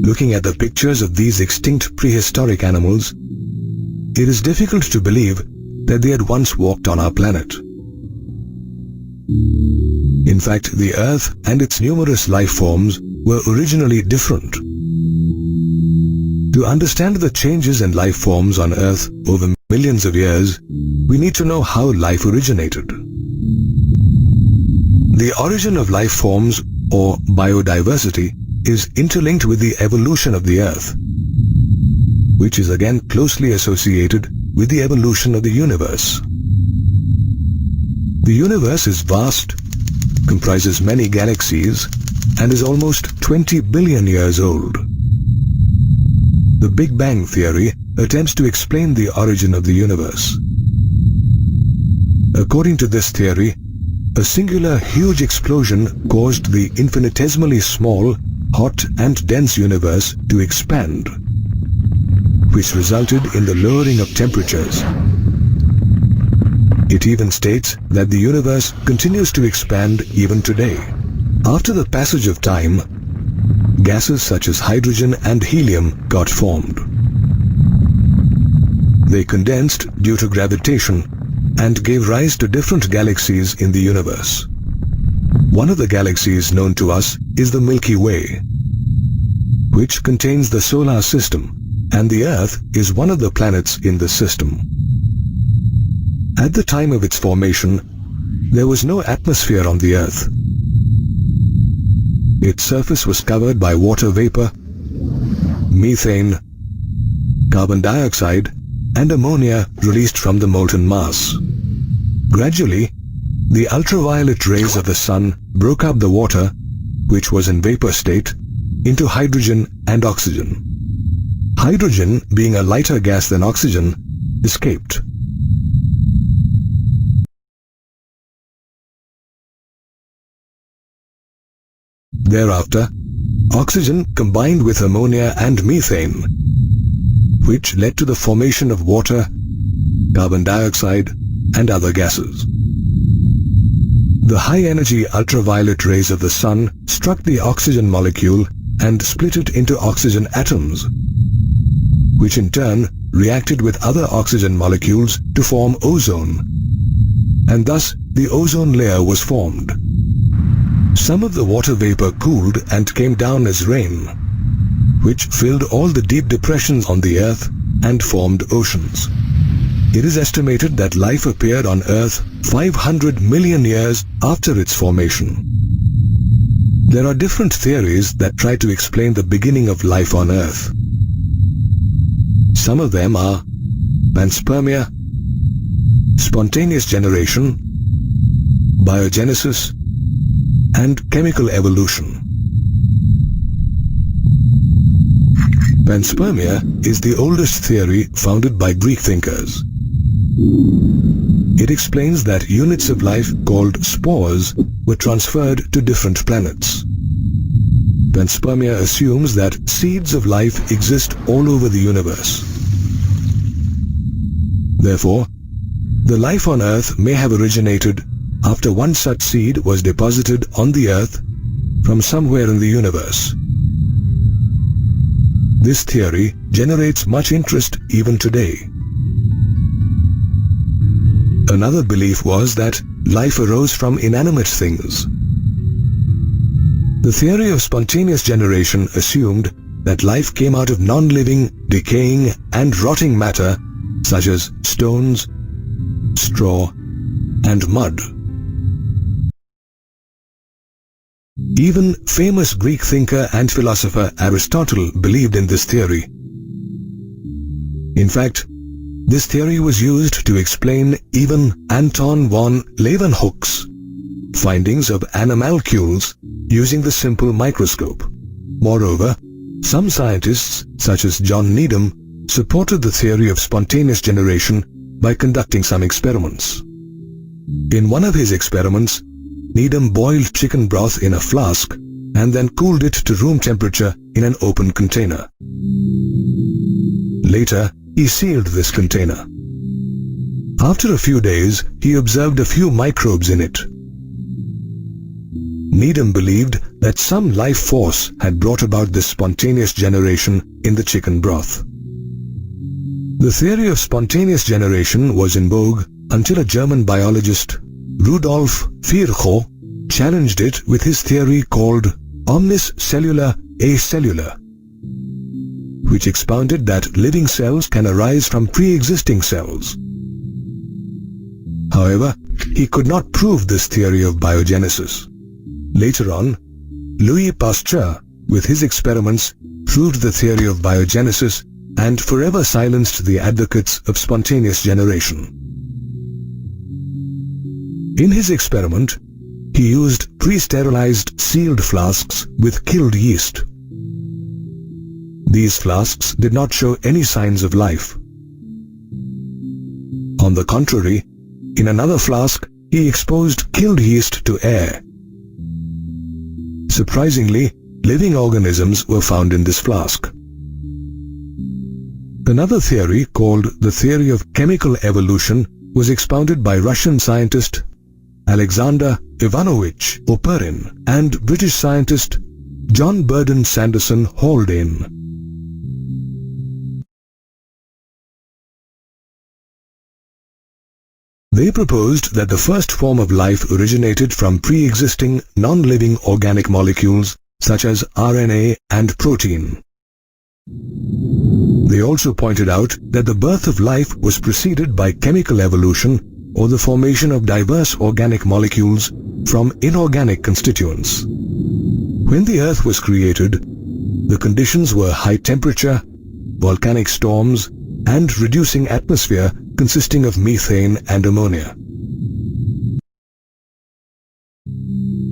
Looking at the pictures of these extinct prehistoric animals, it is difficult to believe that they had once walked on our planet. In fact, the Earth and its numerous life forms were originally different. To understand the changes in life forms on Earth over millions of years, we need to know how life originated. The origin of life forms, or biodiversity, is interlinked with the evolution of the Earth, which is again closely associated with the evolution of the universe. The universe is vast, comprises many galaxies, and is almost 20 billion years old. The Big Bang Theory attempts to explain the origin of the universe. According to this theory, a singular huge explosion caused the infinitesimally small, hot and dense universe to expand, which resulted in the lowering of temperatures. It even states that the universe continues to expand even today. After the passage of time, gases such as hydrogen and helium got formed. They condensed due to gravitation and gave rise to different galaxies in the universe. One of the galaxies known to us is the Milky Way, which contains the solar system, and the Earth is one of the planets in this system. At the time of its formation, there was no atmosphere on the Earth. Its surface was covered by water vapor, methane, carbon dioxide, and ammonia released from the molten mass. Gradually, the ultraviolet rays of the sun broke up the water, which was in vapor state, into hydrogen and oxygen. Hydrogen, being a lighter gas than oxygen, escaped. Thereafter, oxygen combined with ammonia and methane, which led to the formation of water, carbon dioxide, and other gases. The high-energy ultraviolet rays of the sun struck the oxygen molecule and split it into oxygen atoms, which in turn reacted with other oxygen molecules to form ozone, and thus the ozone layer was formed. Some of the water vapor cooled and came down as rain, which filled all the deep depressions on the Earth and formed oceans. It is estimated that life appeared on Earth 500 million years after its formation. There are different theories that try to explain the beginning of life on Earth. Some of them are panspermia, spontaneous generation, biogenesis, and chemical evolution. Panspermia is the oldest theory founded by Greek thinkers. It explains that units of life called spores were transferred to different planets. Panspermia assumes that seeds of life exist all over the universe. Therefore, the life on Earth may have originated after one such seed was deposited on the Earth from somewhere in the universe. This theory generates much interest even today. Another belief was that life arose from inanimate things. The theory of spontaneous generation assumed that life came out of non-living, decaying, and rotting matter such as stones, straw, and mud. Even famous Greek thinker and philosopher Aristotle believed in this theory. In fact, this theory was used to explain even Anton von Leeuwenhoek's findings of animalcules using the simple microscope. Moreover, some scientists, such as John Needham, supported the theory of spontaneous generation by conducting some experiments. In one of his experiments, Needham boiled chicken broth in a flask and then cooled it to room temperature in an open container. Later, he sealed this container. After a few days, he observed a few microbes in it. Needham believed that some life force had brought about this spontaneous generation in the chicken broth. The theory of spontaneous generation was in vogue until a German biologist, Rudolf Virchow, challenged it with his theory called omnis cellula acellula, which expounded that living cells can arise from pre-existing cells. However, he could not prove this theory of biogenesis. Later on, Louis Pasteur, with his experiments, proved the theory of biogenesis and forever silenced the advocates of spontaneous generation. In his experiment, he used pre-sterilized sealed flasks with killed yeast. These flasks did not show any signs of life. On the contrary, in another flask, he exposed killed yeast to air. Surprisingly, living organisms were found in this flask. Another theory, called the theory of chemical evolution, was expounded by Russian scientist Alexander Ivanovich Oparin and British scientist John Burdon Sanderson Haldane. They proposed that the first form of life originated from pre-existing non-living organic molecules such as RNA and protein. They also pointed out that the birth of life was preceded by chemical evolution or the formation of diverse organic molecules from inorganic constituents. When the Earth was created, the conditions were high temperature, volcanic storms, and reducing atmosphere consisting of methane and ammonia.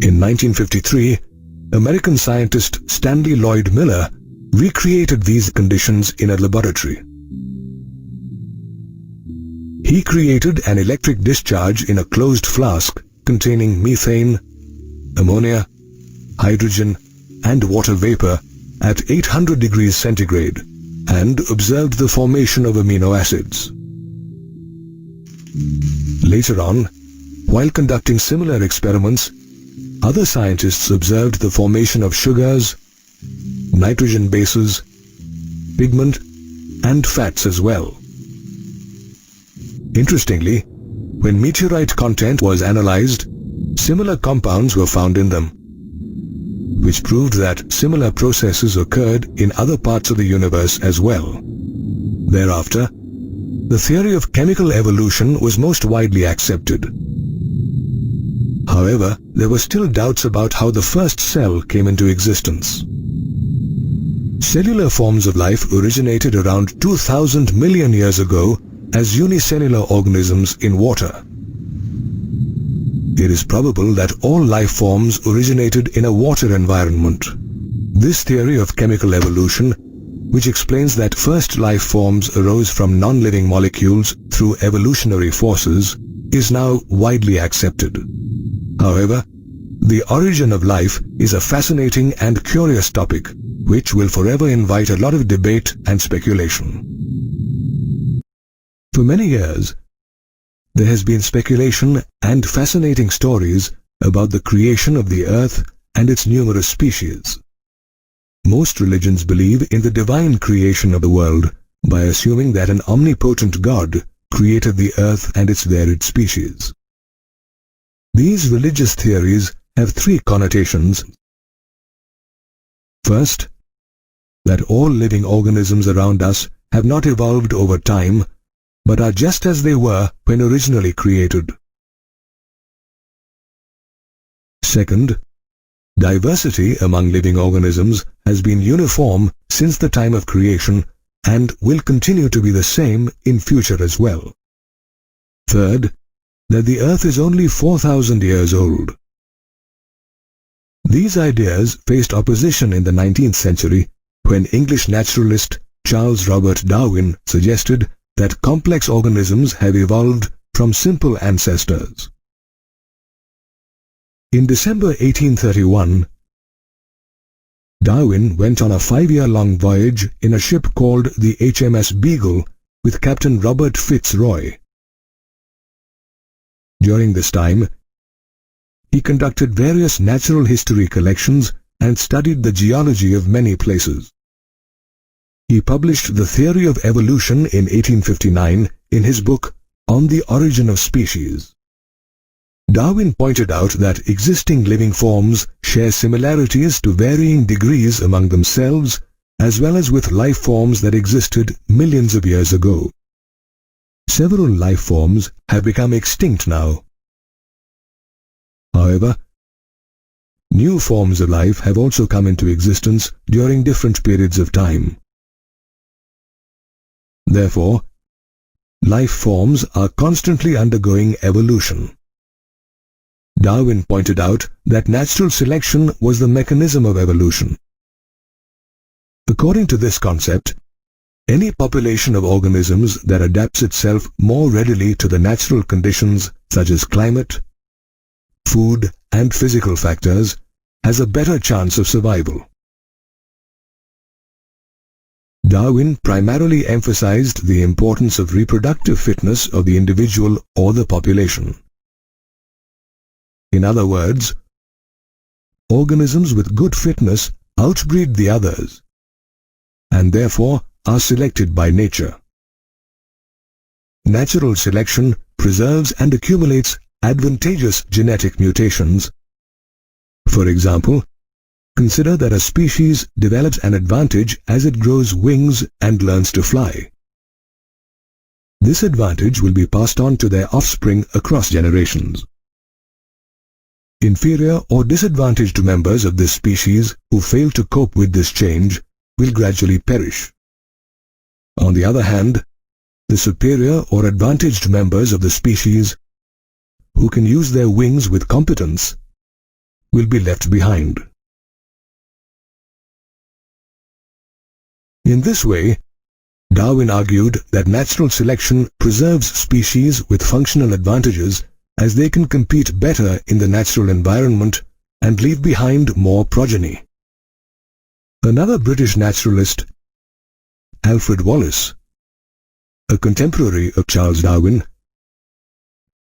In 1953, American scientist Stanley Lloyd Miller recreated these conditions in a laboratory. He created an electric discharge in a closed flask containing methane, ammonia, hydrogen, and water vapor at 800 degrees centigrade and observed the formation of amino acids. Later on, while conducting similar experiments, other scientists observed the formation of sugars, nitrogen bases, pigment, and fats as well. Interestingly, when meteorite content was analyzed, similar compounds were found in them, which proved that similar processes occurred in other parts of the universe as well. Thereafter, the theory of chemical evolution was most widely accepted. However, there were still doubts about how the first cell came into existence. Cellular forms of life originated around 2,000 million years ago as unicellular organisms in water. It is probable that all life forms originated in a water environment. This theory of chemical evolution, which explains that first life forms arose from non-living molecules through evolutionary forces, is now widely accepted. However, the origin of life is a fascinating and curious topic, which will forever invite a lot of debate and speculation. For many years, there has been speculation and fascinating stories about the creation of the earth and its numerous species. Most religions believe in the divine creation of the world by assuming that an omnipotent God created the earth and its varied species. These religious theories have three connotations. First, that all living organisms around us have not evolved over time, but are just as they were when originally created. Second, diversity among living organisms has been uniform since the time of creation and will continue to be the same in future as well. Third, that the earth is only 4,000 years old. These ideas faced opposition in the 19th century when English naturalist Charles Robert Darwin suggested that complex organisms have evolved from simple ancestors. In December 1831, Darwin went on a 5-year-long voyage in a ship called the HMS Beagle with Captain Robert Fitzroy. During this time, he conducted various natural history collections and studied the geology of many places. He published the theory of evolution in 1859 in his book On the Origin of Species. Darwin pointed out that existing living forms share similarities to varying degrees among themselves as well as with life forms that existed millions of years ago. Several life forms have become extinct now. However, new forms of life have also come into existence during different periods of time. Therefore, life forms are constantly undergoing evolution. Darwin pointed out that natural selection was the mechanism of evolution. According to this concept, any population of organisms that adapts itself more readily to the natural conditions such as climate, food, and physical factors has a better chance of survival. Darwin primarily emphasized the importance of reproductive fitness of the individual or the population. In other words, organisms with good fitness outbreed the others, and therefore are selected by nature. Natural selection preserves and accumulates advantageous genetic mutations. For example, consider that a species develops an advantage as it grows wings and learns to fly. This advantage will be passed on to their offspring across generations. Inferior or disadvantaged members of this species who fail to cope with this change will gradually perish. On the other hand, the superior or advantaged members of the species who can use their wings with competence will be left behind. In this way, Darwin argued that natural selection preserves species with functional advantages as they can compete better in the natural environment and leave behind more progeny. Another British naturalist, Alfred Wallace, a contemporary of Charles Darwin,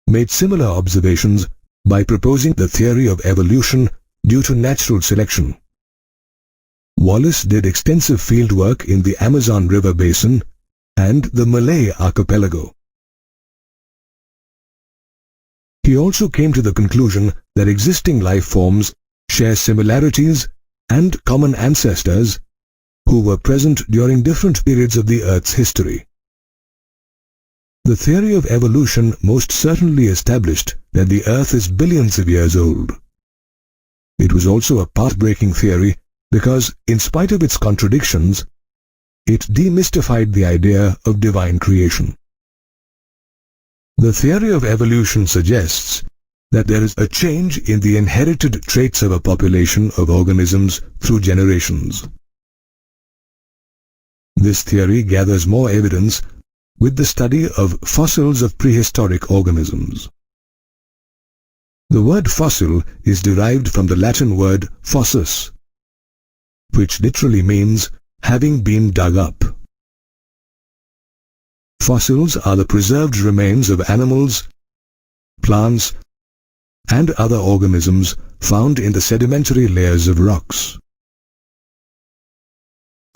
made similar observations by proposing the theory of evolution due to natural selection. Wallace did extensive fieldwork in the Amazon River basin and the Malay archipelago. He also came to the conclusion that existing life forms share similarities and common ancestors who were present during different periods of the Earth's history. The theory of evolution most certainly established that the Earth is billions of years old. It was also a path-breaking theory because, in spite of its contradictions, it demystified the idea of divine creation. The theory of evolution suggests that there is a change in the inherited traits of a population of organisms through generations. This theory gathers more evidence with the study of fossils of prehistoric organisms. The word fossil is derived from the Latin word fossus, which literally means having been dug up. Fossils are the preserved remains of animals, plants, and other organisms found in the sedimentary layers of rocks.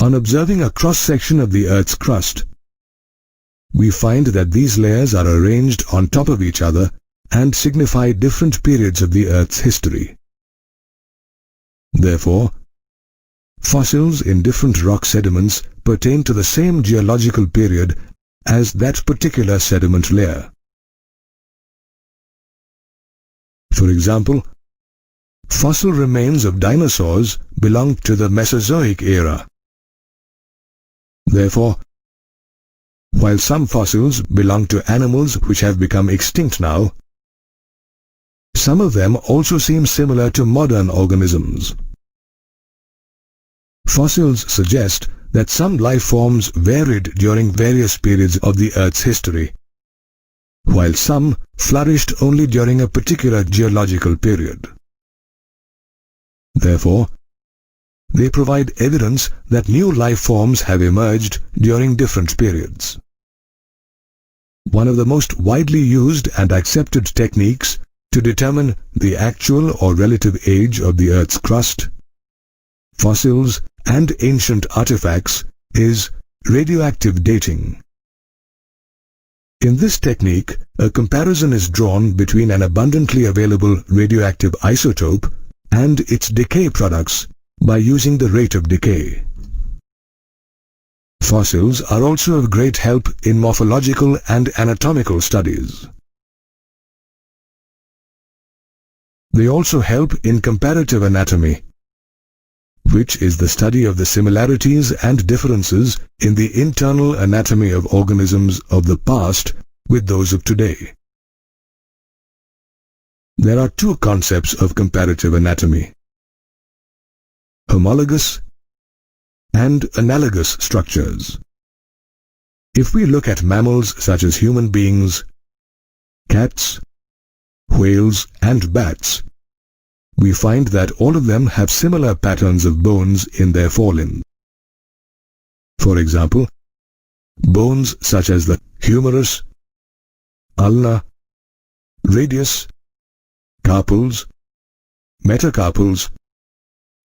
On observing a cross-section of the Earth's crust, we find that these layers are arranged on top of each other and signify different periods of the Earth's history. Therefore, fossils in different rock sediments pertain to the same geological period as that particular sediment layer. For example, fossil remains of dinosaurs belong to the Mesozoic era. Therefore, while some fossils belong to animals which have become extinct now, some of them also seem similar to modern organisms. Fossils suggest that some life forms varied during various periods of the Earth's history, while some flourished only during a particular geological period. Therefore, they provide evidence that new life forms have emerged during different periods. One of the most widely used and accepted techniques to determine the actual or relative age of the Earth's crust, fossils, and ancient artifacts is radioactive dating. In this technique, a comparison is drawn between an abundantly available radioactive isotope and its decay products by using the rate of decay. Fossils are also of great help in morphological and anatomical studies. They also help in comparative anatomy, which is the study of the similarities and differences in the internal anatomy of organisms of the past with those of today. There are two concepts of comparative anatomy: homologous and analogous structures. If we look at mammals such as human beings, cats, whales, and bats, we find that all of them have similar patterns of bones in their forelimbs. For example, bones such as the humerus, ulna, radius, carpals, metacarpals,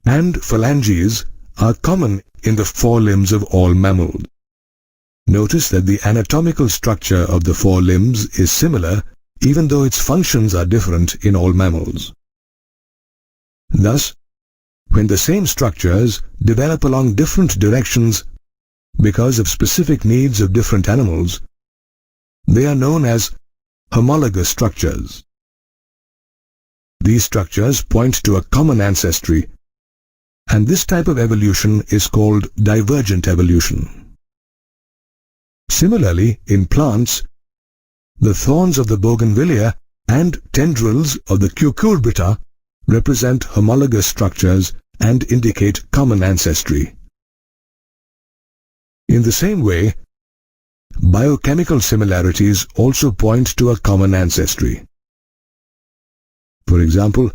and phalanges are common in the forelimbs of all mammals. Notice that the anatomical structure of the forelimbs is similar even though its functions are different in all mammals. Thus, when the same structures develop along different directions because of specific needs of different animals, they are known as homologous structures. These structures point to a common ancestry, and this type of evolution is called divergent evolution. Similarly, in plants, the thorns of the bougainvillea and tendrils of the 𝙤𝙀𝙀𝙀 represent homologous structures and indicate common ancestry. In the same way, biochemical similarities also point to a common ancestry. For example,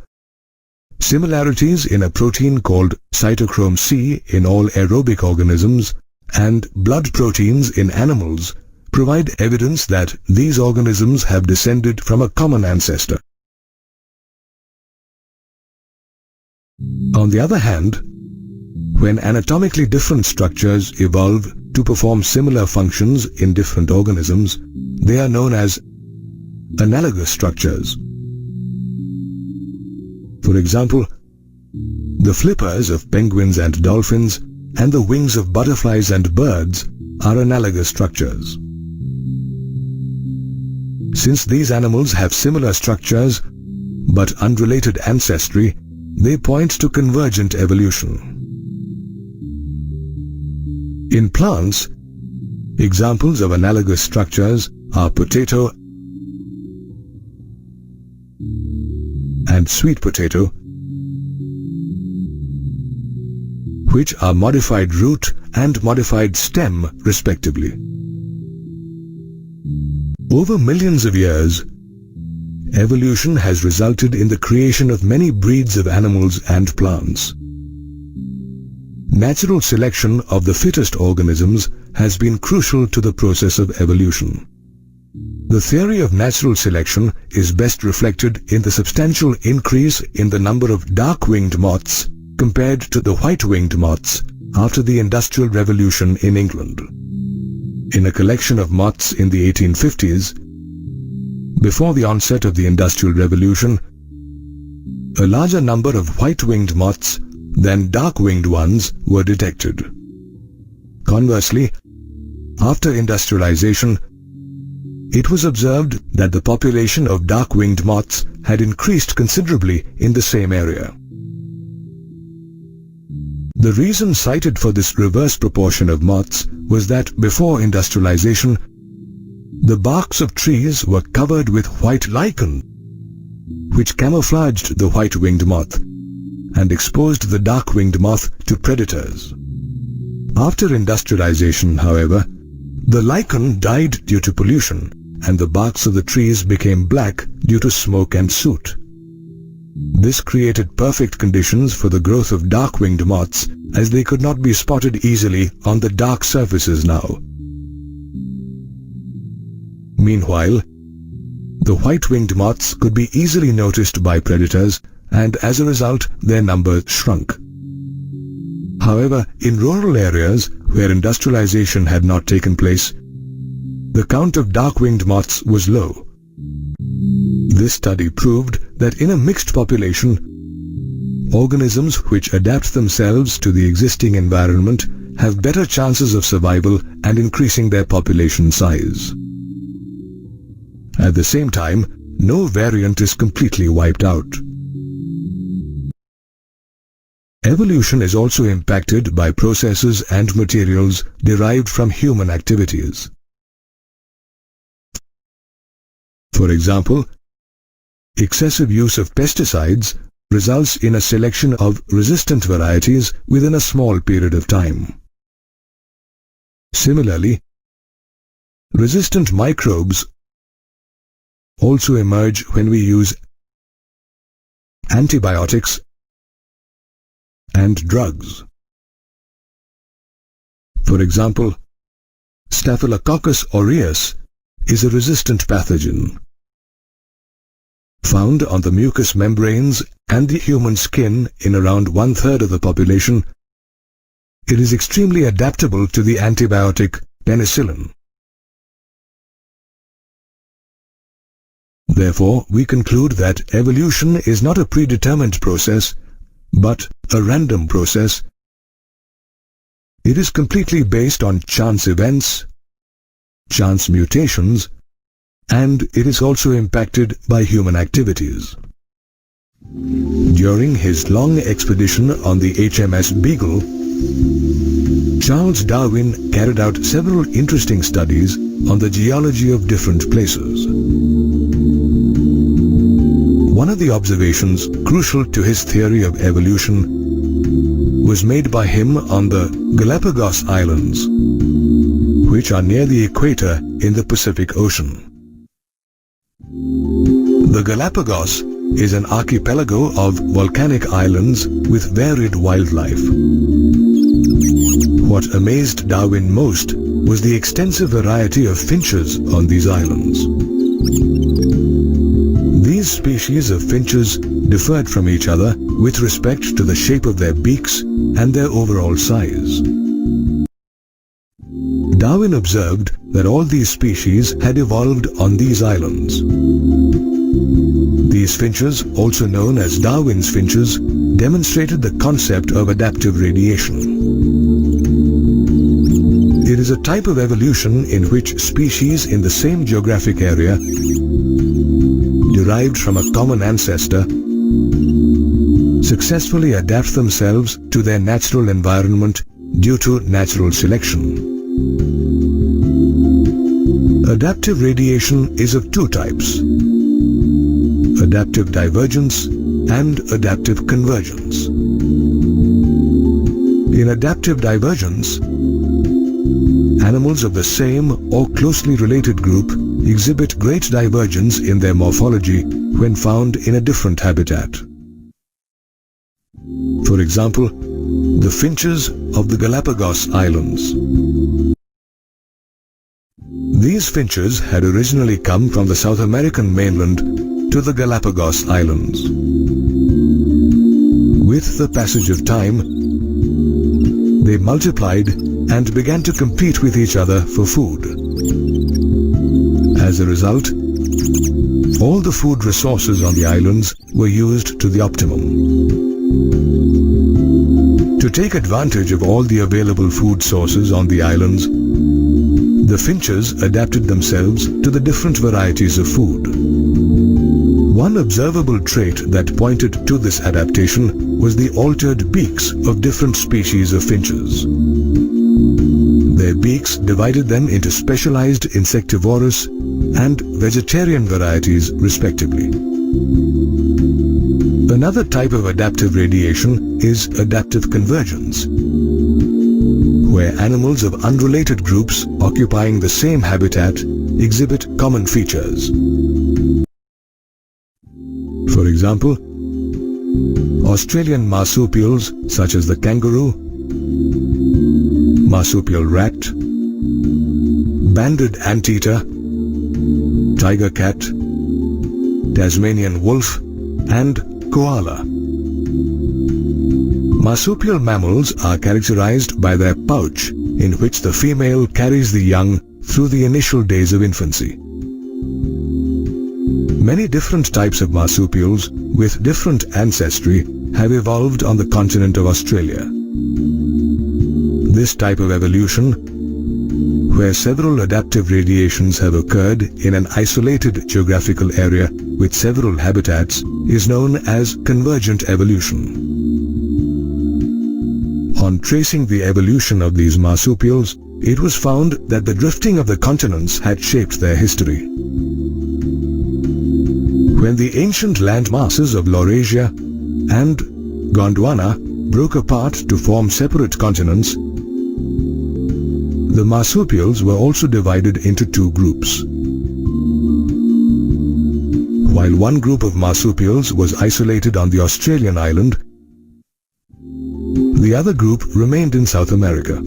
similarities in a protein called cytochrome C in all aerobic organisms and blood proteins in animals provide evidence that these organisms have descended from a common ancestor. On the other hand, when anatomically different structures evolve to perform similar functions in different organisms, they are known as analogous structures. For example, the flippers of penguins and dolphins and the wings of butterflies and birds are analogous structures. Since these animals have similar structures but unrelated ancestry, they point to convergent evolution. In plants, examples of analogous structures are potato and sweet potato, which are modified root and modified stem respectively. Over millions of years, evolution has resulted in the creation of many breeds of animals and plants. Natural selection of the fittest organisms has been crucial to the process of evolution. The theory of natural selection is best reflected in the substantial increase in the number of dark-winged moths compared to the white-winged moths after the Industrial Revolution in England. In a collection of moths in the 1850s, before the onset of the Industrial Revolution, a larger number of white-winged moths than dark-winged ones were detected. Conversely, after industrialization, it was observed that the population of dark-winged moths had increased considerably in the same area. The reason cited for this reverse proportion of moths was that before industrialization, the barks of trees were covered with white lichen, which camouflaged the white-winged moth and exposed the dark-winged moth to predators. After industrialization, however, the lichen died due to pollution, and the barks of the trees became black due to smoke and soot. This created perfect conditions for the growth of dark-winged moths, as they could not be spotted easily on the dark surfaces now. Meanwhile, The white-winged moths could be easily noticed by predators, and as a result their numbers shrunk. However, in rural areas where industrialization had not taken place, the count of dark-winged moths was low. This study proved that in a mixed population, organisms which adapt themselves to the existing environment have better chances of survival and increasing their population size. At the same time, no variant is completely wiped out. Evolution is also impacted by processes and materials derived from human activities. For example, excessive use of pesticides results in a selection of resistant varieties within a small period of time. Similarly, resistant microbes also emerge when we use antibiotics and drugs. For example, Staphylococcus aureus is a resistant pathogen. Found on the mucous membranes and the human skin in around 1/3 of the population, it is extremely adaptable to the antibiotic penicillin. Therefore, we conclude that evolution is not a predetermined process, but a random process. It is completely based on chance events, chance mutations, and it is also impacted by human activities. During his long expedition on the HMS Beagle, Charles Darwin carried out several interesting studies on the geology of different places. One of the observations crucial to his theory of evolution was made by him on the Galapagos Islands, which are near the equator in the Pacific Ocean. The Galapagos is an archipelago of volcanic islands with varied wildlife. What amazed Darwin most was the extensive variety of finches on these islands. These species of finches differed from each other with respect to the shape of their beaks and their overall size. Darwin observed that all these species had evolved on these islands. These finches, also known as Darwin's finches, demonstrated the concept of adaptive radiation. It is a type of evolution in which species in the same geographic area, derived from a common ancestor, successfully adapt themselves to their natural environment due to natural selection. Adaptive radiation is of two types: adaptive divergence and adaptive convergence. In adaptive divergence, animals of the same or closely related group exhibit great divergence in their morphology when found in a different habitat. For example, the finches of the Galapagos Islands. These finches had originally come from the South American mainland to the Galapagos Islands. With the passage of time, they multiplied and began to compete with each other for food. As a result, all the food resources on the islands were used to the optimum. To take advantage of all the available food sources on the islands, the finches adapted themselves to the different varieties of food. One observable trait that pointed to this adaptation was the altered beaks of different species of finches. Their beaks divided them into specialized insectivorous and vegetarian varieties respectively. Another type of adaptive radiation is adaptive convergence, where animals of unrelated groups occupying the same habitat exhibit common features. For example, Australian marsupials such as the kangaroo, marsupial rat, banded anteater, tiger cat, Tasmanian wolf, and koala. Marsupial mammals are characterized by their pouch, in which the female carries the young through the initial days of infancy. Many different types of marsupials with different ancestry have evolved on the continent of Australia. This type of evolution, where several adaptive radiations have occurred in an isolated geographical area with several habitats, is known as convergent evolution. On tracing the evolution of these marsupials, it was found that the drifting of the continents had shaped their history. When the ancient land masses of Laurasia and Gondwana broke apart to form separate continents, the marsupials were also divided into two groups. While one group of marsupials was isolated on the Australian island, the other group remained in South America.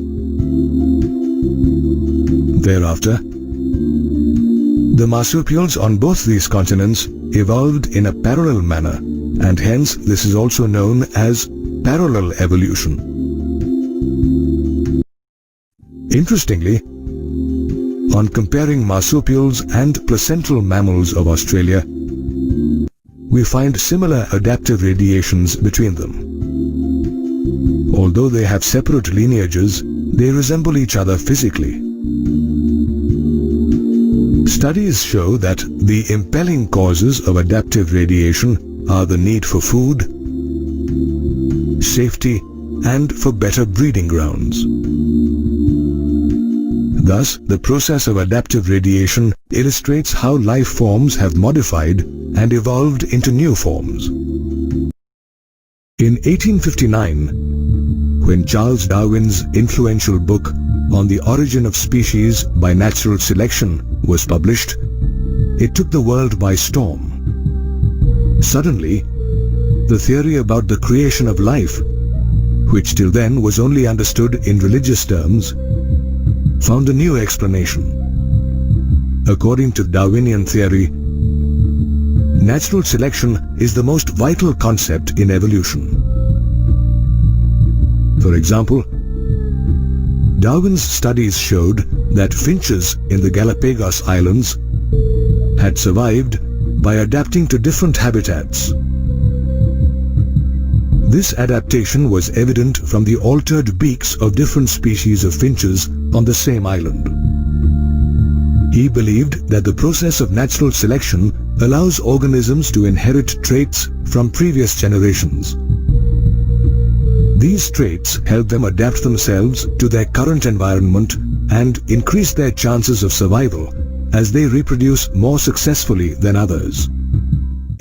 Thereafter, the marsupials on both these continents evolved in a parallel manner, and hence this is also known as parallel evolution. Interestingly, on comparing marsupials and placental mammals of Australia, we find similar adaptive radiations between them. Although they have separate lineages, they resemble each other physically. Studies show that the impelling causes of adaptive radiation are the need for food, safety, and for better breeding grounds. Thus, the process of adaptive radiation illustrates how life forms have modified and evolved into new forms. In 1859, when Charles Darwin's influential book On the Origin of Species by Natural Selection was published, it took the world by storm. Suddenly, the theory about the creation of life, which till then was only understood in religious terms, found a new explanation. According to Darwinian theory, natural selection is the most vital concept in evolution. For example, Darwin's studies showed that finches in the Galapagos Islands had survived by adapting to different habitats. This adaptation was evident from the altered beaks of different species of finches on the same island. He believed that the process of natural selection allows organisms to inherit traits from previous generations. These traits help them adapt themselves to their current environment and increase their chances of survival as they reproduce more successfully than others.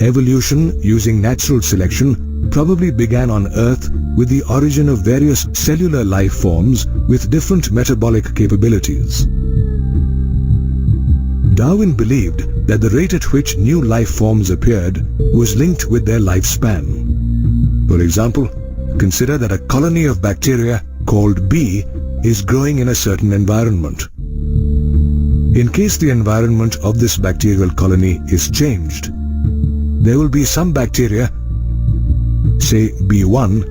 Evolution using natural selection probably began on Earth with the origin of various cellular life forms with different metabolic capabilities. Darwin believed that the rate at which new life forms appeared was linked with their lifespan. For example, consider that a colony of bacteria called bee is growing in a certain environment. In case the environment of this bacterial colony is changed, there will be some bacteria, say B1,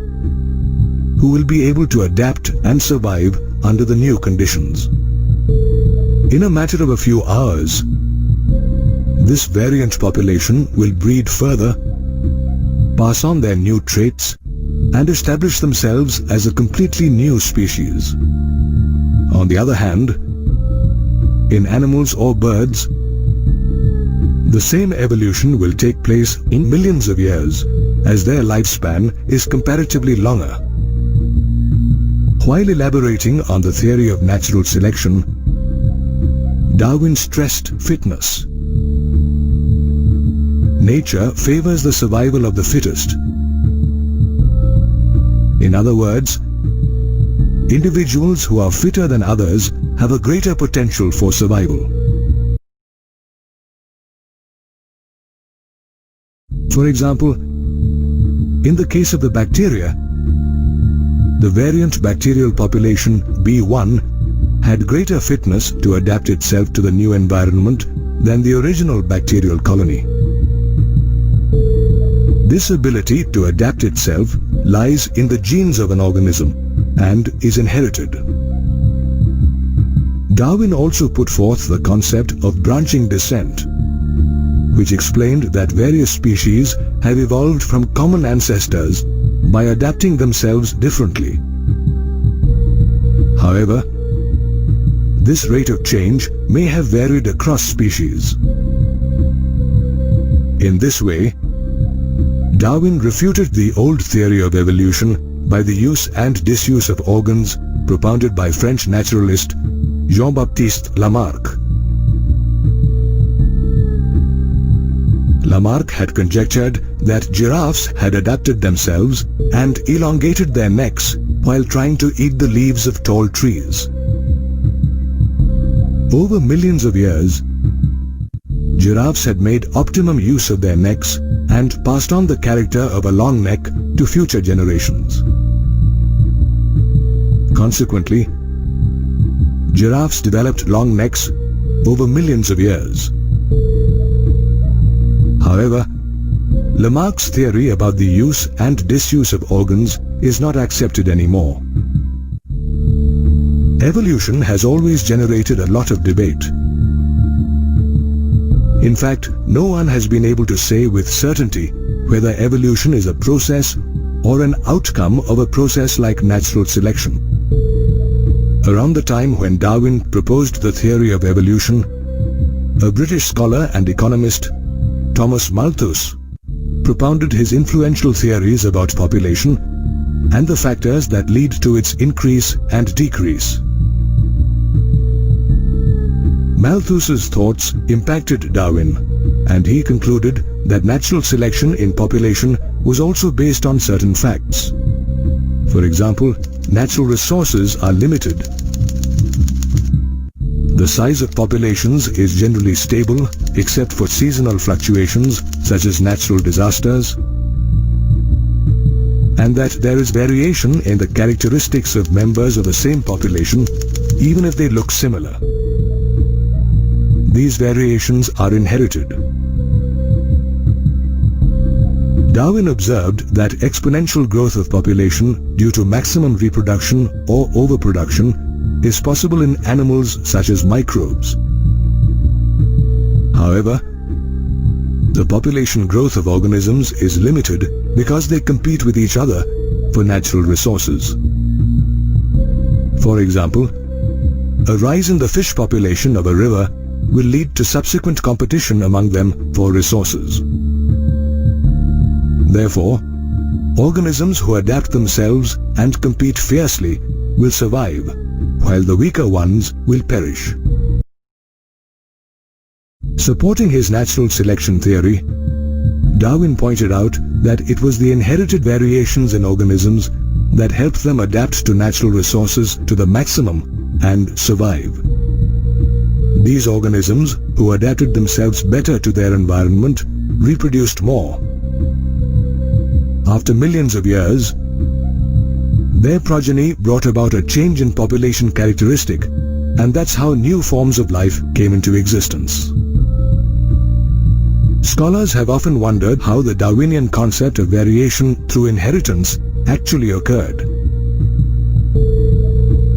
who will be able to adapt and survive under the new conditions. In a matter of a few hours, this variant population will breed further, pass on their new traits, and establish themselves as a completely new species. On the other hand, in animals or birds, the same evolution will take place in millions of years, as their lifespan is comparatively longer. While elaborating on the theory of natural selection, Darwin stressed fitness. Nature favors the survival of the fittest. In other words, individuals who are fitter than others have a greater potential for survival. For example, in the case of the bacteria, the variant bacterial population B1 had greater fitness to adapt itself to the new environment than the original bacterial colony. This ability to adapt itself lies in the genes of an organism and is inherited. Darwin also put forth the concept of branching descent, which explained that various species have evolved from common ancestors by adapting themselves differently. However, this rate of change may have varied across species. In this way, Darwin refuted the old theory of evolution by the use and disuse of organs propounded by French naturalist Jean-Baptiste Lamarck. Lamarck had conjectured that giraffes had adapted themselves and elongated their necks while trying to eat the leaves of tall trees. Over millions of years, giraffes had made optimum use of their necks and passed on the character of a long neck to future generations. Consequently, giraffes developed long necks over millions of years. However, Lamarck's theory about the use and disuse of organs is not accepted anymore. Evolution has always generated a lot of debate. In fact, no one has been able to say with certainty whether evolution is a process or an outcome of a process like natural selection. Around the time when Darwin proposed the theory of evolution, a British scholar and economist, Thomas Malthus, propounded his influential theories about population and the factors that lead to its increase and decrease. Malthus's thoughts impacted Darwin, and he concluded that natural selection in population was also based on certain facts. For example, natural resources are limited. The size of populations is generally stable except for seasonal fluctuations such as natural disasters, and that there is variation in the characteristics of members of the same population even if they look similar. These variations are inherited. Darwin observed that exponential growth of population due to maximum reproduction or overproduction is possible in animals such as microbes. However, the population growth of organisms is limited because they compete with each other for natural resources. For example, a rise in the fish population of a river will lead to subsequent competition among them for resources. Therefore, organisms who adapt themselves and compete fiercely will survive, while the weaker ones will perish. Supporting his natural selection theory, Darwin pointed out that it was the inherited variations in organisms that helped them adapt to natural resources to the maximum and survive. These organisms, who adapted themselves better to their environment, reproduced more. After millions of years, their progeny brought about a change in population characteristic, and that's how new forms of life came into existence. Scholars have often wondered how the Darwinian concept of variation through inheritance actually occurred.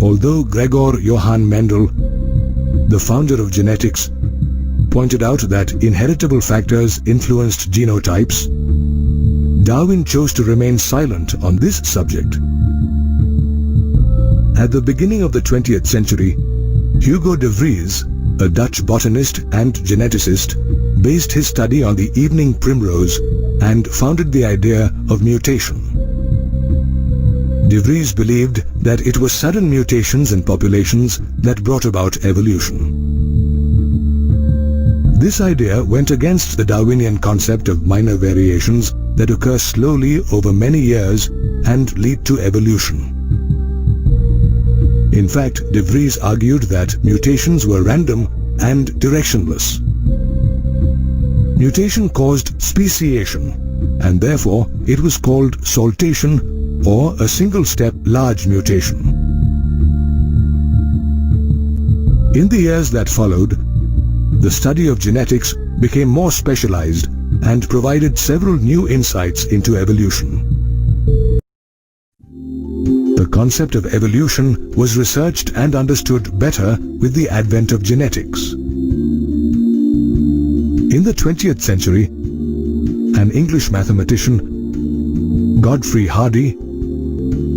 Although Gregor Johann Mendel, the founder of genetics, pointed out that inheritable factors influenced genotypes, Darwin chose to remain silent on this subject. At the beginning of the 20th century, Hugo de Vries, a Dutch botanist and geneticist, based his study on the evening primrose and founded the idea of mutation. De Vries believed that it was sudden mutations in populations that brought about evolution. This idea went against the Darwinian concept of minor variations that occur slowly over many years and lead to evolution. In fact, de Vries argued that mutations were random and directionless. Mutation caused speciation, and therefore it was called saltation or a single-step large mutation. In the years that followed, the study of genetics became more specialized and provided several new insights into evolution. The concept of evolution was researched and understood better with the advent of genetics. In the 20th century, an English mathematician, 𝙁𝙤𝙇,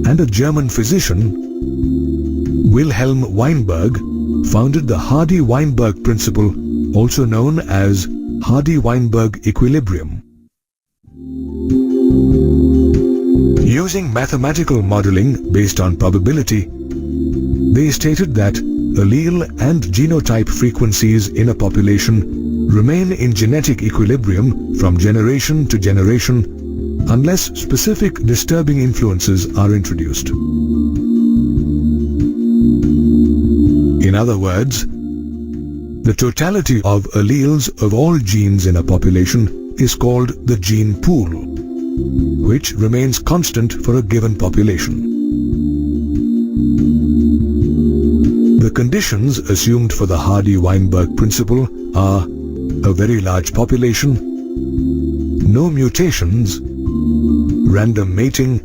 and a German physician, Wilhelm Weinberg, founded the 𝙤𝙃-Weinberg principle, also known as 𝙤𝙃-Weinberg equilibrium. Using mathematical modeling based on probability, they stated that allele and genotype frequencies in a population remain in genetic equilibrium from generation to generation unless specific disturbing influences are introduced. In other words, the totality of alleles of all genes in a population is called the gene pool, which remains constant for a given population. The conditions assumed for the 𝙤𝙃-Weinberg principle are a very large population, no mutations, random mating,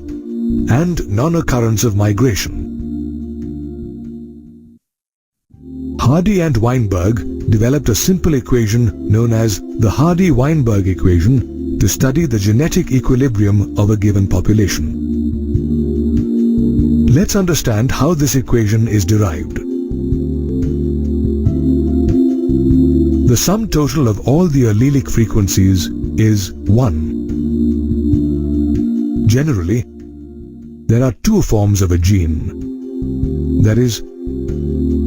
and non-occurrence of migration. Hardy and Weinberg developed a simple equation known as the 𝙤𝙃-Weinberg equation to study the genetic equilibrium of a given population. Let's understand how this equation is derived. The sum total of all the allelic frequencies is 1. Generally, there are two forms of a gene. That is,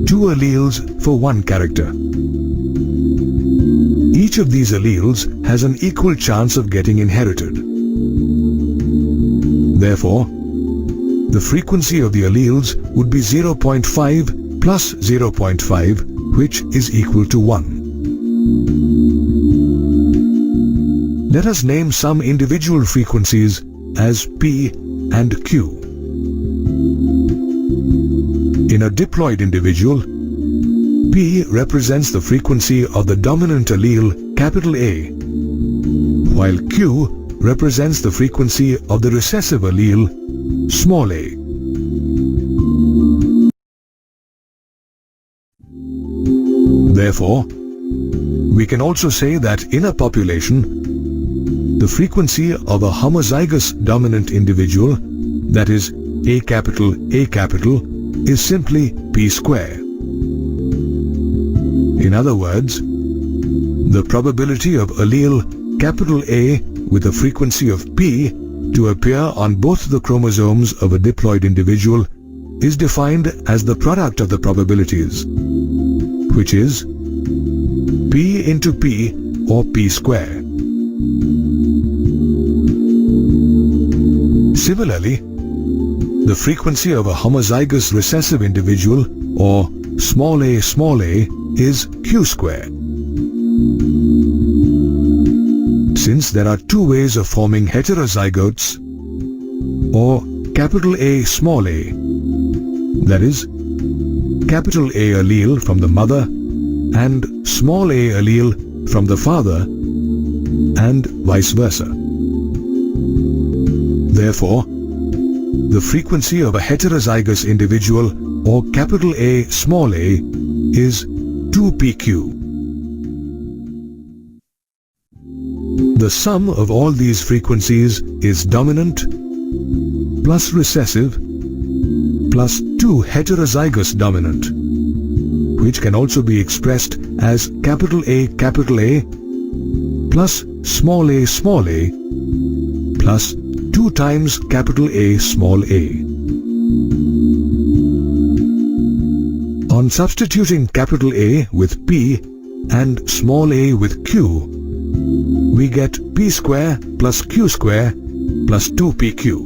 two alleles for one character. Each of these alleles has an equal chance of getting inherited. Therefore, the frequency of the alleles would be 0.5 plus 0.5, which is equal to 1. Let us name some individual frequencies as P and Q. In a diploid individual, P represents the frequency of the dominant allele capital A, while Q represents the frequency of the recessive allele small a. Therefore, we can also say that in a population, the frequency of a homozygous dominant individual, that is A capital, is simply P square. In other words, the probability of allele capital A with a frequency of P to appear on both the chromosomes of a diploid individual is defined as the product of the probabilities, which is P into P or P square. Similarly, the frequency of a homozygous recessive individual or small a is Q square. Since there are two ways of forming heterozygotes, or capital A small a, that is, capital A allele from the mother and small a allele from the father, and vice versa. Therefore, the frequency of a heterozygous individual or capital A small a is 2pq. The sum of all these frequencies is dominant plus recessive plus 2 heterozygous dominant, which can also be expressed as capital A plus small a plus 2 times capital A small a. On substituting capital A with P and small a with Q, we get P square plus Q square plus 2pq.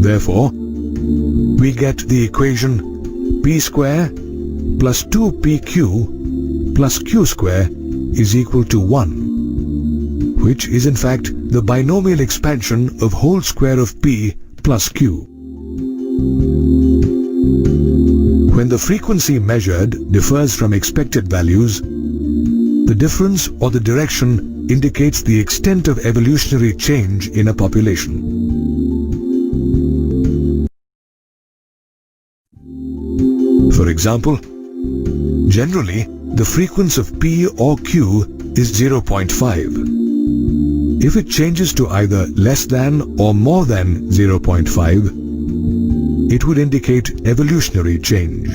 Therefore, we get the equation P square plus 2pq plus Q square is equal to 1, which is in fact the binomial expansion of whole square of P plus Q. When the frequency measured differs from expected values, The difference or the direction indicates the extent of evolutionary change in a population. For example, generally, the frequency of P or Q is 0.5. If it changes to either less than or more than 0.5, it would indicate evolutionary change.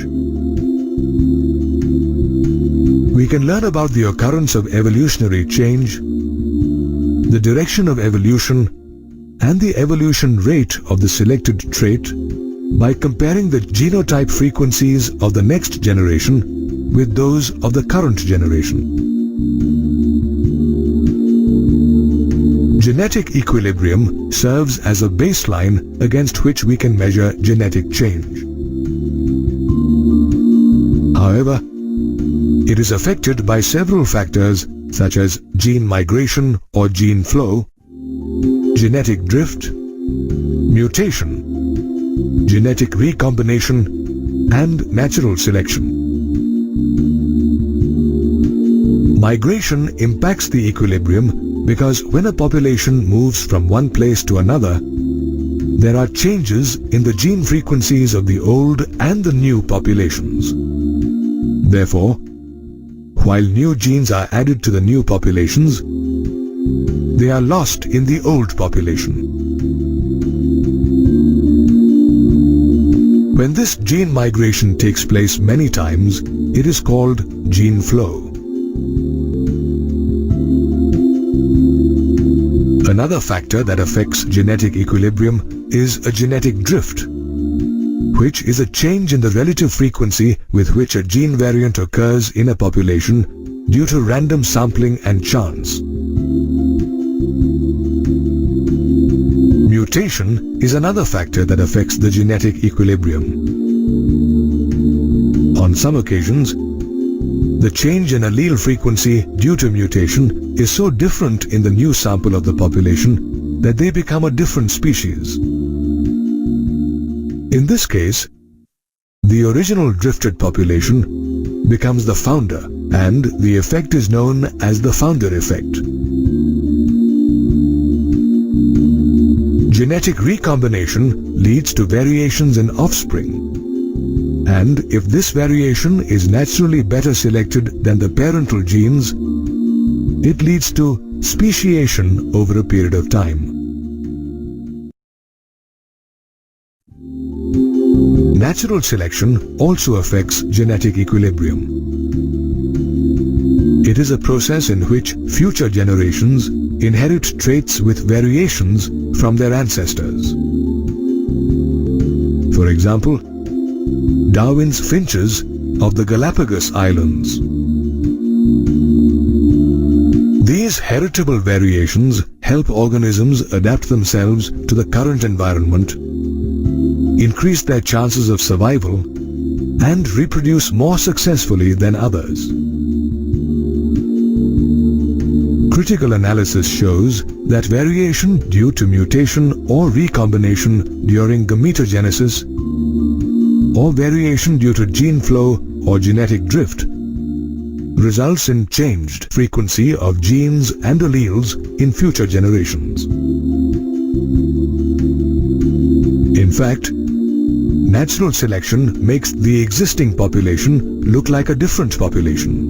We can learn about the occurrence of evolutionary change, the direction of evolution, and the evolution rate of the selected trait by comparing the genotype frequencies of the next generation with those of the current generation. Genetic equilibrium serves as a baseline against which we can measure genetic change. However, it is affected by several factors such as gene migration or gene flow, genetic drift, mutation, genetic recombination, and natural selection. Migration impacts the equilibrium because when a population moves from one place to another, there are changes in the gene frequencies of the old and the new populations. Therefore, while new genes are added to the new populations, they are lost in the old population. When this gene migration takes place many times, it is called gene flow. Another factor that affects genetic equilibrium is a genetic drift, which is a change in the relative frequency with which a gene variant occurs in a population due to random sampling and chance. Mutation is another factor that affects the genetic equilibrium. On some occasions, the change in allele frequency due to mutation is so different in the new sample of the population that they become a different species. In this case, the original drifted population becomes the founder, and the effect is known as the founder effect. Genetic recombination leads to variations in offspring, and if this variation is naturally better selected than the parental genes, it leads to speciation over a period of time. Natural selection also affects genetic equilibrium. It is a process in which future generations inherit traits with variations from their ancestors. For example, Darwin's finches of the Galapagos Islands. These heritable variations help organisms adapt themselves to the current environment, increase their chances of survival, and reproduce more successfully than others. Critical analysis shows that variation due to mutation or recombination during gametogenesis, or variation due to gene flow or genetic drift, results in changed frequency of genes and alleles in future generations. In fact, natural selection makes the existing population look like a different population.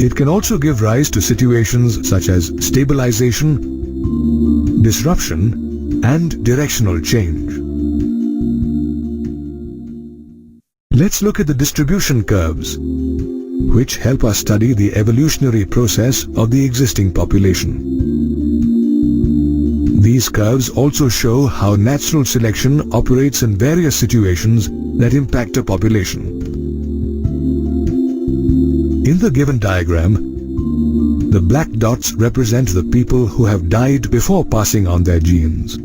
It can also give rise to situations such as stabilization, disruption, and directional change. Let's look at the distribution curves, which help us study the evolutionary process of the existing population. These curves also show how natural selection operates in various situations that impact a population. In the given diagram, the black dots represent the people who have died before passing on their genes.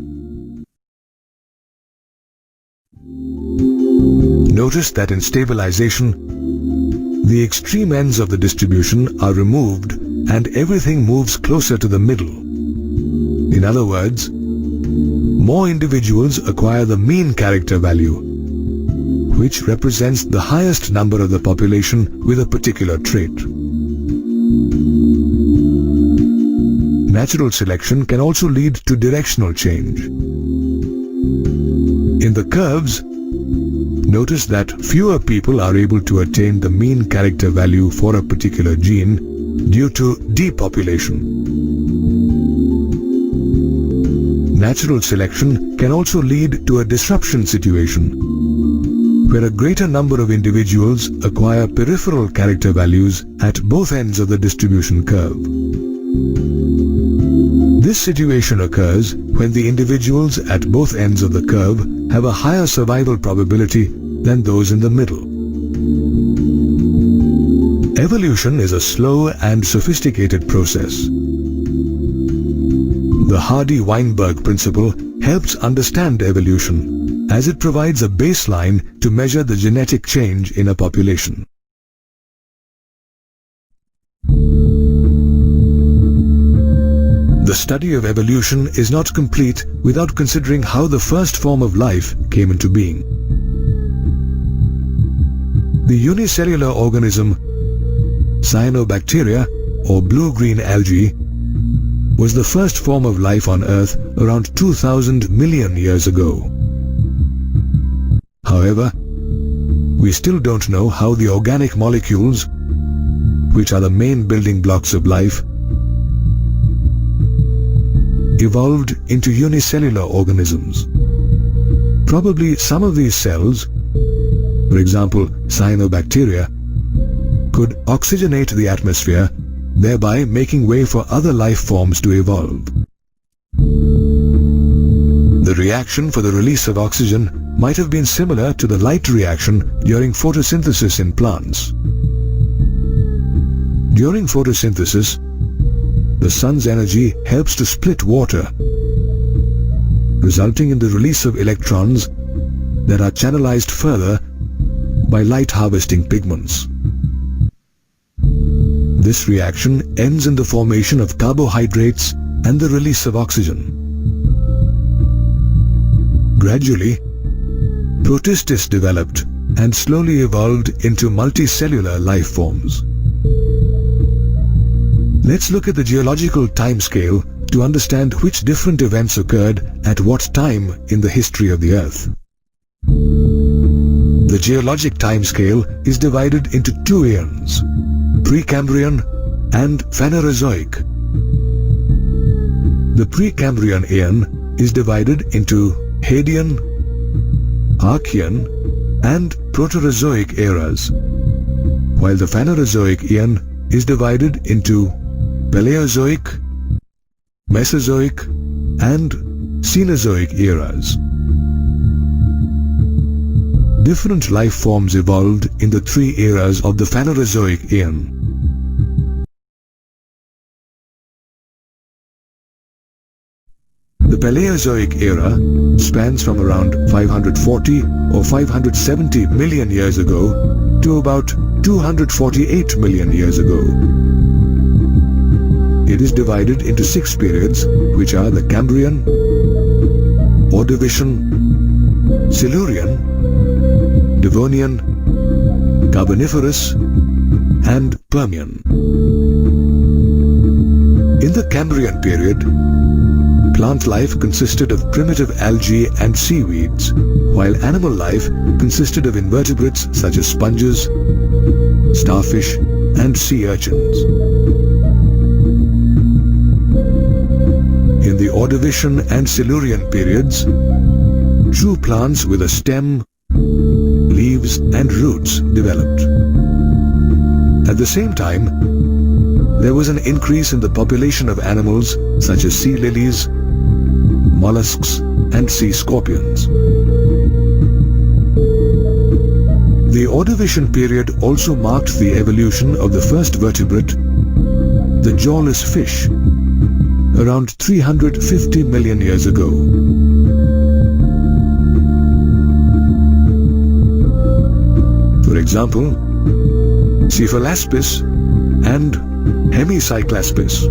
Notice that in stabilization, the extreme ends of the distribution are removed and everything moves closer to the middle. In other words, more individuals acquire the mean character value, which represents the highest number of the population with a particular trait. Natural selection can also lead to directional change. In the curves, notice that fewer people are able to attain the mean character value for a particular gene due to depopulation. Natural selection can also lead to a disruption situation, where a greater number of individuals acquire peripheral character values at both ends of the distribution curve. This situation occurs when the individuals at both ends of the curve have a higher survival probability than those in the middle. Evolution is a slow and sophisticated process. The 𝙁𝙁𝙋𝙀𝙁 principle helps understand evolution, as it provides a baseline to measure the genetic change in a population. The study of evolution is not complete without considering how the first form of life came into being. The unicellular organism cyanobacteria, or blue-green algae, was the first form of life on Earth around 2,000 million years ago. However, we still don't know how the organic molecules, which are the main building blocks of life, evolved into unicellular organisms. Probably some of these cells, for example cyanobacteria, could oxygenate the atmosphere, thereby making way for other life forms to evolve. The reaction for the release of oxygen might have been similar to the light reaction during photosynthesis in plants. During photosynthesis, the sun's energy helps to split water, resulting in the release of electrons that are channelized further by light-harvesting pigments. This reaction ends in the formation of carbohydrates and the release of oxygen. Gradually, protists developed and slowly evolved into multicellular life forms. Let's look at the geological timescale to understand which different events occurred at what time in the history of the Earth. The geologic timescale is divided into two eons: Precambrian and Phanerozoic. The Precambrian eon is divided into Hadean, Archean and Proterozoic eras, while the Phanerozoic eon is divided into Paleozoic, Mesozoic and Cenozoic eras. Different life forms evolved in the three eras of the Phanerozoic eon. The Paleozoic era spans from around 540 or 570 million years ago to about 248 million years ago. It is divided into 6 periods, which are the Cambrian, Ordovician, Silurian, Devonian, Carboniferous and Permian. In the Cambrian period, plant life consisted of primitive algae and seaweeds, while animal life consisted of invertebrates such as sponges, starfish and sea urchins. In the Ordovician and Silurian periods, true plants with a stem, leaves and roots developed. At the same time, there was an increase in the population of animals such as sea lilies, mollusks and sea scorpions. The Ordovician period also marked the evolution of the first vertebrate, the jawless fish, around 350 million years ago. For example, Cephalaspis and Hemicyclaspis.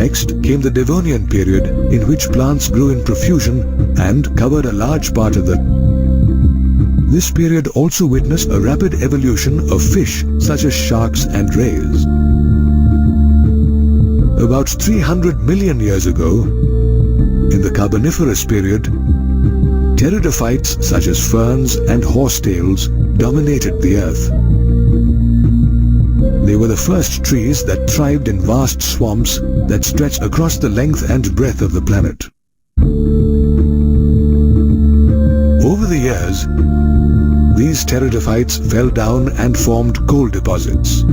Next came the Devonian period, in which plants grew in profusion and covered a large part of the. This period also witnessed a rapid evolution of fish such as sharks and rays. About 300 million years ago, in the Carboniferous period, pteridophytes such as ferns and horsetails dominated the earth. They were the first trees that thrived in vast swamps that stretched across the length and breadth of the planet. Over the years, these pteridophytes fell down and formed coal deposits.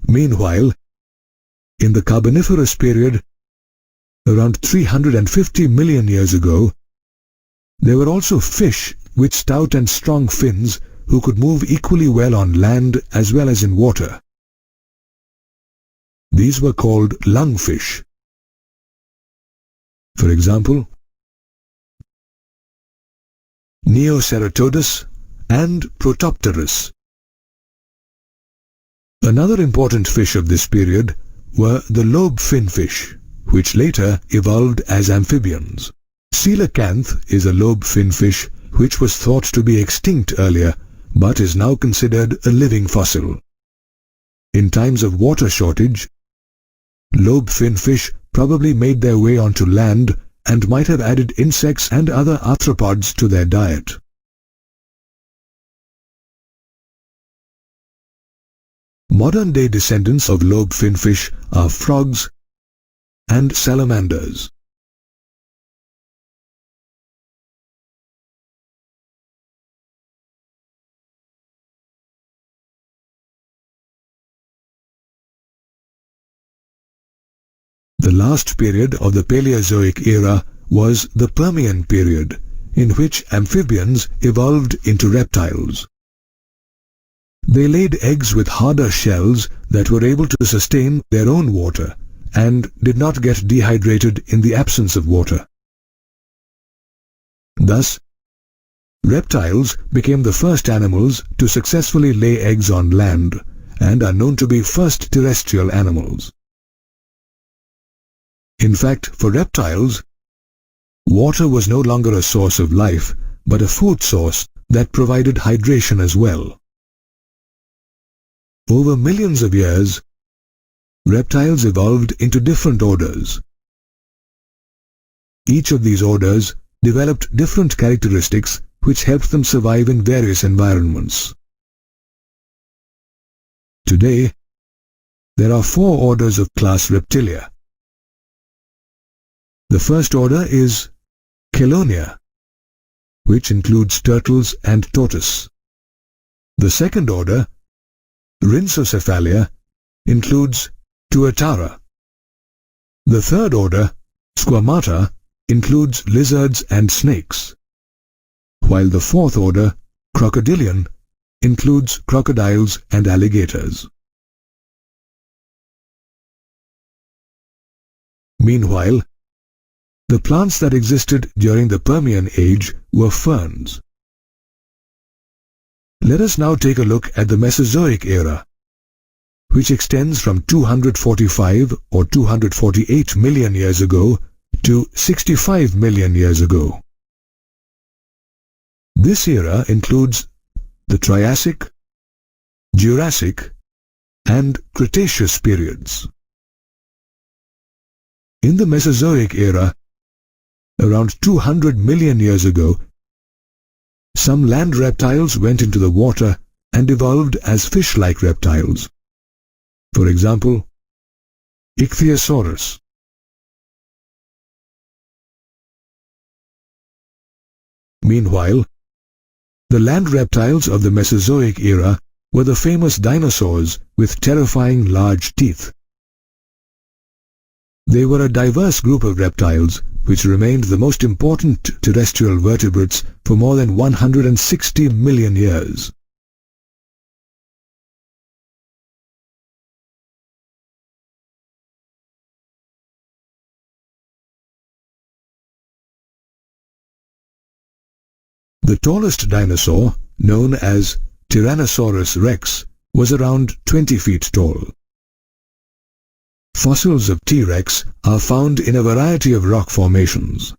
Meanwhile, in the Carboniferous period, around 350 million years ago, there were also fish with stout and strong fins who could move equally well on land as well as in water. These were called lungfish. For example, Neoceratodus and Protopterus. Another important fish of this period were the lobe finfish, which later evolved as amphibians. Coelacanth is a lobe finfish which was thought to be extinct earlier but is now considered a living fossil. In times of water shortage, lobe finfish probably made their way onto land and might have added insects and other arthropods to their diet. Modern-day descendants of lobe finfish are frogs and salamanders. The last period of the Paleozoic era was the Permian period, in which amphibians evolved into reptiles. They laid eggs with harder shells that were able to sustain their own water and did not get dehydrated in the absence of water. Thus, reptiles became the first animals to successfully lay eggs on land and are known to be first terrestrial animals. In fact, for reptiles, water was no longer a source of life, but a food source that provided hydration as well. Over millions of years, reptiles evolved into different orders. Each of these orders developed different characteristics which helped them survive in various environments. Today, there are 4 orders of class Reptilia. The first order is Chelonia, which includes turtles and tortoise. The second order, Rhynchocephalia, includes Tuatara. The third order, Squamata, includes lizards and snakes, while the fourth order, Crocodilian, includes crocodiles and alligators. Meanwhile, the plants that existed during the Permian age were ferns. Let us now take a look at the Mesozoic era, which extends from 245 or 248 million years ago to 65 million years ago. This era includes the Triassic, Jurassic, and Cretaceous periods. In the Mesozoic era, around 200 million years ago, some land reptiles went into the water and evolved as fish-like reptiles. For example, Ichthyosaurus. Meanwhile, the land reptiles of the Mesozoic era were the famous dinosaurs with terrifying large teeth. They were a diverse group of reptiles which remained the most important terrestrial vertebrates for more than 160 million years. The tallest dinosaur, known as Tyrannosaurus rex was around 20 feet tall. Fossils of T-Rex are found in a variety of rock formations.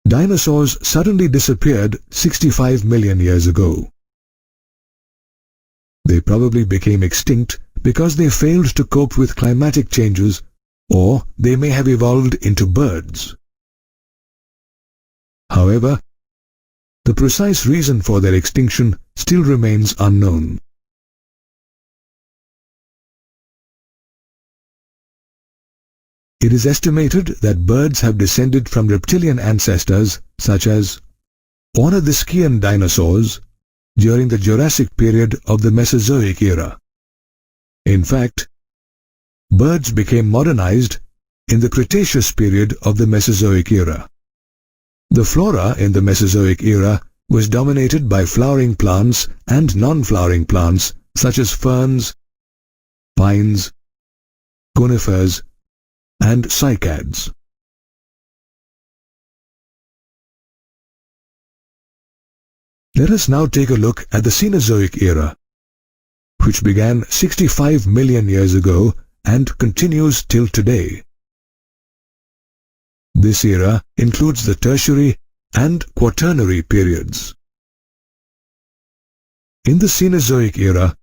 Dinosaurs suddenly disappeared 65 million years ago. They probably became extinct because they failed to cope with climatic changes, or they may have evolved into birds. However, the precise reason for their extinction still remains unknown. It is estimated that birds have descended from reptilian ancestors such as Ornithischian dinosaurs during the Jurassic period of the Mesozoic era. In fact, birds became modernized in the Cretaceous period of the Mesozoic era. The flora in the Mesozoic era was dominated by flowering plants and non-flowering plants such as ferns, pines, conifers, and cycads. Let us now take a look at the Cenozoic era, which began 65 million years ago and continues till today. This era includes the Tertiary and Quaternary periods. In the Cenozoic era,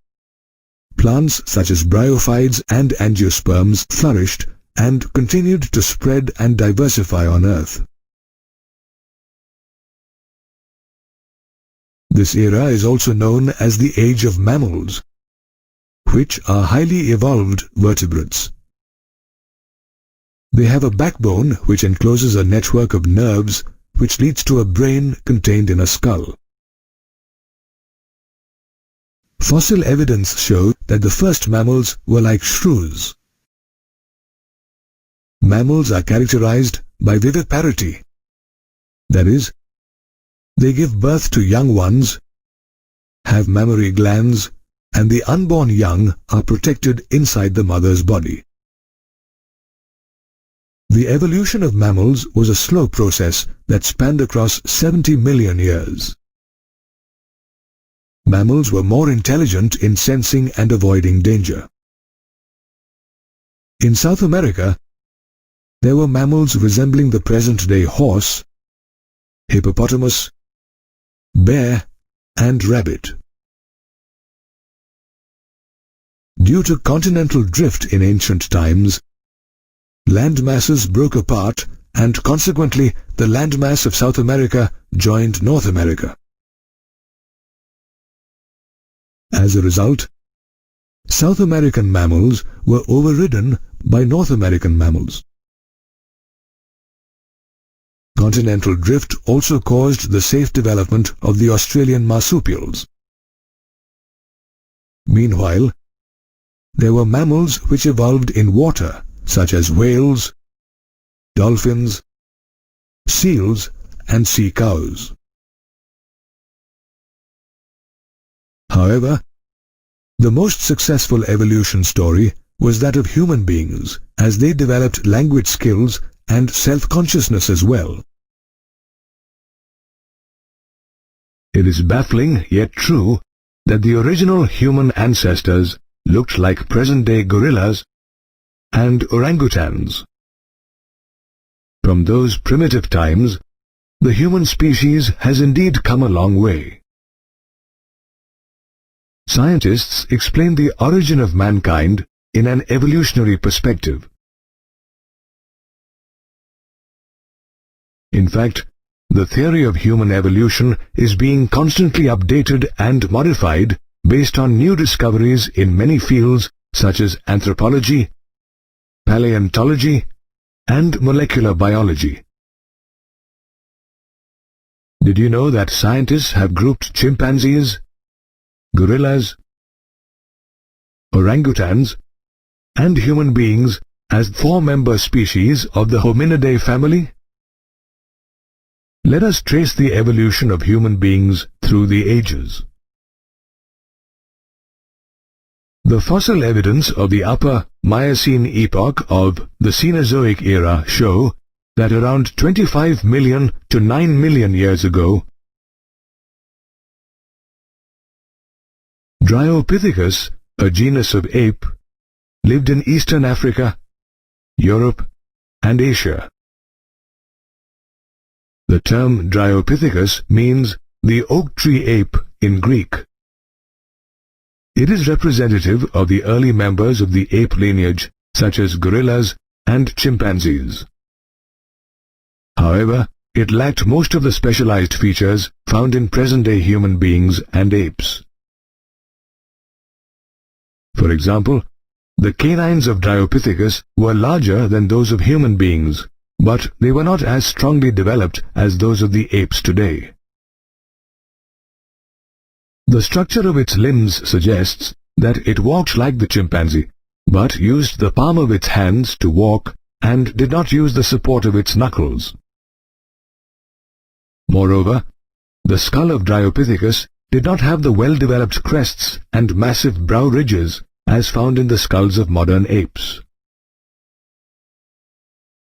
plants such as bryophytes and angiosperms flourished and continued to spread and diversify on Earth. This era is also known as the Age of Mammals, which are highly evolved vertebrates. They have a backbone which encloses a network of nerves which leads to a brain contained in a skull. Fossil evidence shows that the first mammals were like shrews. Mammals are characterized by viviparity. That is, they give birth to young ones, have mammary glands, and the unborn young are protected inside the mother's body. The evolution of mammals was a slow process that spanned across 70 million years. Mammals were more intelligent in sensing and avoiding danger. In South America, there were mammals resembling the present-day horse, hippopotamus, bear, and rabbit. Due to continental drift in ancient times, land masses broke apart and consequently the landmass of South America joined North America. As a result, South American mammals were overridden by North American mammals. Continental drift also caused the safe development of the Australian marsupials. Meanwhile, there were mammals which evolved in water, such as whales, dolphins, seals, and sea cows. However, the most successful evolution story was that of human beings, as they developed language skills and self-consciousness as well. It is baffling yet true that the original human ancestors looked like present-day gorillas and orangutans. From those primitive times, the human species has indeed come a long way. Scientists explain the origin of mankind in an evolutionary perspective. In fact, the theory of human evolution is being constantly updated and modified based on new discoveries in many fields such as anthropology, paleontology, and molecular biology. Did you know that scientists have grouped chimpanzees, gorillas, orangutans, and human beings as 4-member species of the Hominidae family? Let us trace the evolution of human beings through the ages. The fossil evidence of the upper Miocene epoch of the Cenozoic era show that around 25 million to 9 million years ago, 𝙁𝙈𝙋𝙀𝙍, a genus of ape, lived in Eastern Africa, Europe, and Asia. The term 𝙁𝙈𝙋𝙀 means the oak tree ape in Greek. It is representative of the early members of the ape lineage, such as gorillas and chimpanzees. However, it lacked most of the specialized features found in present-day human beings and apes. For example, the canines of 𝙁𝙈𝙋𝙀 were larger than those of human beings, but they were not as strongly developed as those of the apes today. The structure of its limbs suggests that it walked like the chimpanzee, but used the palm of its hands to walk and did not use the support of its knuckles. Moreover, the skull of 𝙁𝙈𝙋𝙀 did not have the well-developed crests and massive brow ridges as found in the skulls of modern apes.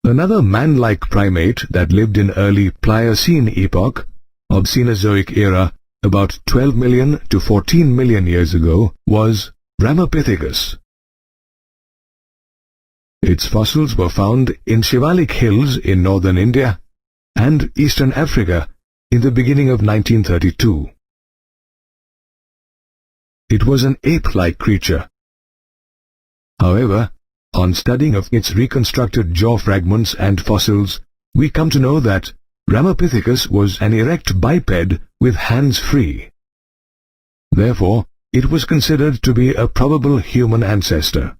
Another man-like primate that lived in early Pliocene epoch, of Cenozoic era, about 12 million to 14 million years ago, was Ramapithecus. Its fossils were found in Shivalik hills in northern India and eastern Africa in the beginning of 1932. It was an ape-like creature. However, on studying of its reconstructed jaw fragments and fossils, we come to know that Ramapithecus was an erect biped with hands free. Therefore, it was considered to be a probable human ancestor.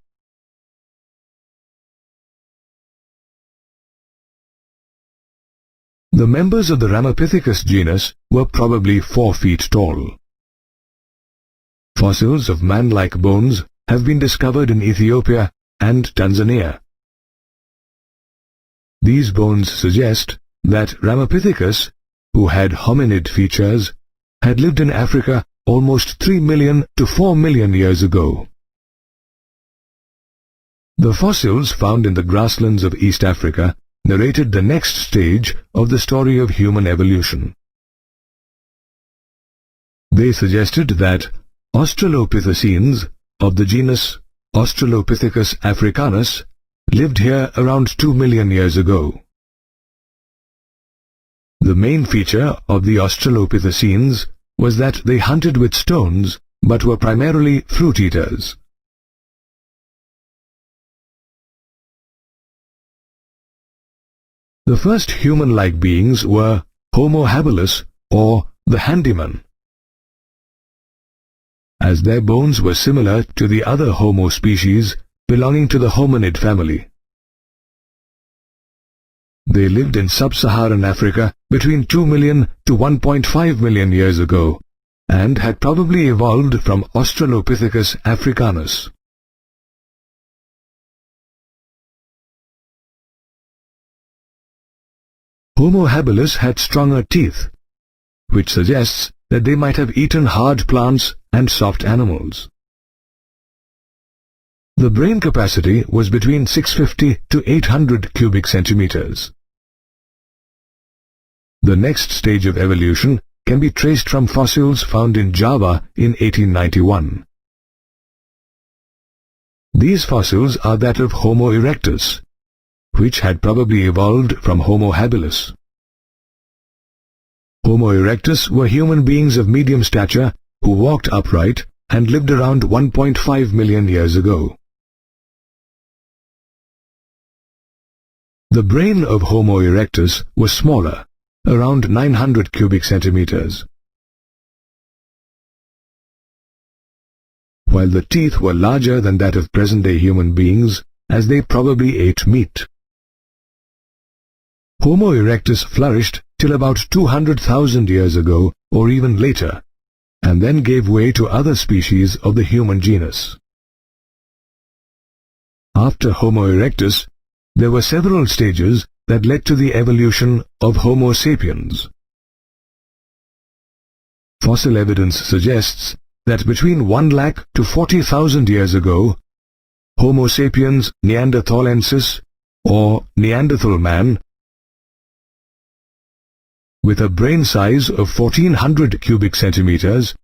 The members of the Ramapithecus genus were probably 4 feet tall. Fossils of man-like bones have been discovered in Ethiopia and Tanzania. These bones suggest that Ramapithecus, who had hominid features, had lived in Africa almost 3 million to 4 million years ago. The fossils found in the grasslands of East Africa narrated the next stage of the story of human evolution. They suggested that Australopithecines of the genus Australopithecus africanus lived here around 2 million years ago. The main feature of the Australopithecines was that they hunted with stones but were primarily fruit eaters. The first human-like beings were Homo habilis, or the handyman. As their bones were similar to the other Homo species belonging to the hominid family. They lived in sub-Saharan Africa between 2 million to 1.5 million years ago and had probably evolved from Australopithecus africanus. Homo habilis had stronger teeth, which suggests that they might have eaten hard plants and soft animals. The brain capacity was between 650 to 800 cubic centimeters. The next stage of evolution can be traced from fossils found in Java in 1891. These fossils are that of Homo erectus, which had probably evolved from Homo habilis. Homo erectus were human beings of medium stature who walked upright and lived around 1.5 million years ago. The brain of Homo erectus was smaller, around 900 cubic centimeters, while the teeth were larger than that of present-day human beings, as they probably ate meat. Homo erectus flourished till about 200,000 years ago or even later, and then gave way to other species of the human genus. After Homo erectus, there were several stages that led to the evolution of Homo sapiens. Fossil evidence suggests that between 1 lakh to 40,000 years ago, Homo sapiens neanderthalensis, or Neanderthal man, with a brain size of 1400 cubic centimeters,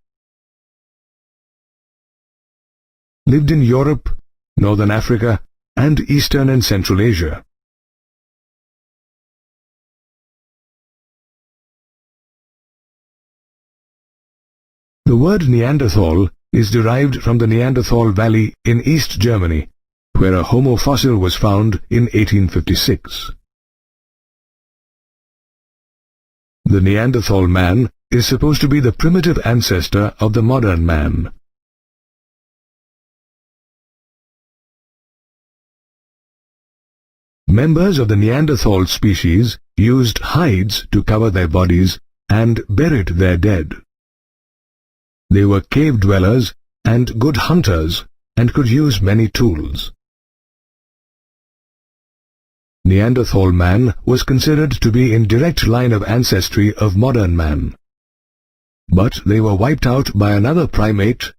lived in Europe, Northern Africa, and Eastern and Central Asia. The word Neanderthal is derived from the Neanderthal Valley in East Germany, where a Homo fossil was found in 1856. The Neanderthal man is supposed to be the primitive ancestor of the modern man. Members of the Neanderthal species used hides to cover their bodies and buried their dead. They were cave dwellers and good hunters and could use many tools. Neanderthal man was considered to be in direct line of ancestry of modern man. But they were wiped out by another primate,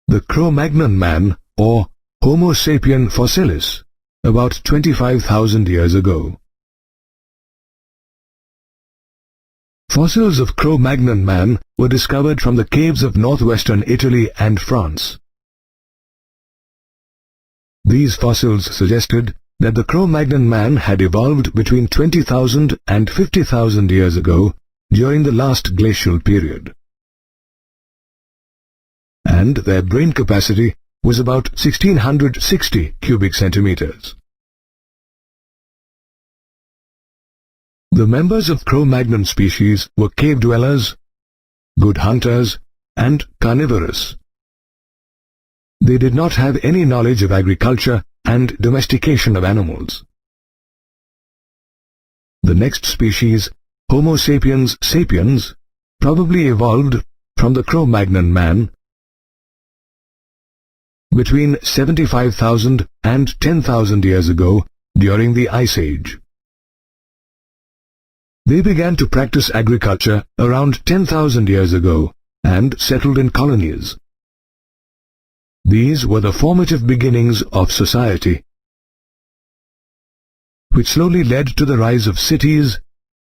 the Cro-Magnon man or Homo sapien fossilis, about 25,000 years ago. Fossils of Cro-Magnon man were discovered from the caves of northwestern Italy and France. These fossils suggested that the Cro-Magnon man had evolved between 20,000 and 50,000 years ago during the last glacial period. And their brain capacity was about 1660 cubic centimeters. The members of Cro-Magnon species were cave dwellers, good hunters, and carnivorous. They did not have any knowledge of agriculture and domestication of animals. The next species, Homo sapiens sapiens, probably evolved from the Cro-Magnon man between 75,000 and 10,000 years ago during the Ice Age. They began to practice agriculture around 10,000 years ago and settled in colonies. These were the formative beginnings of society, which slowly led to the rise of cities,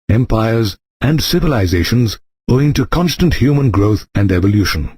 empires, and civilizations owing to constant human growth and evolution.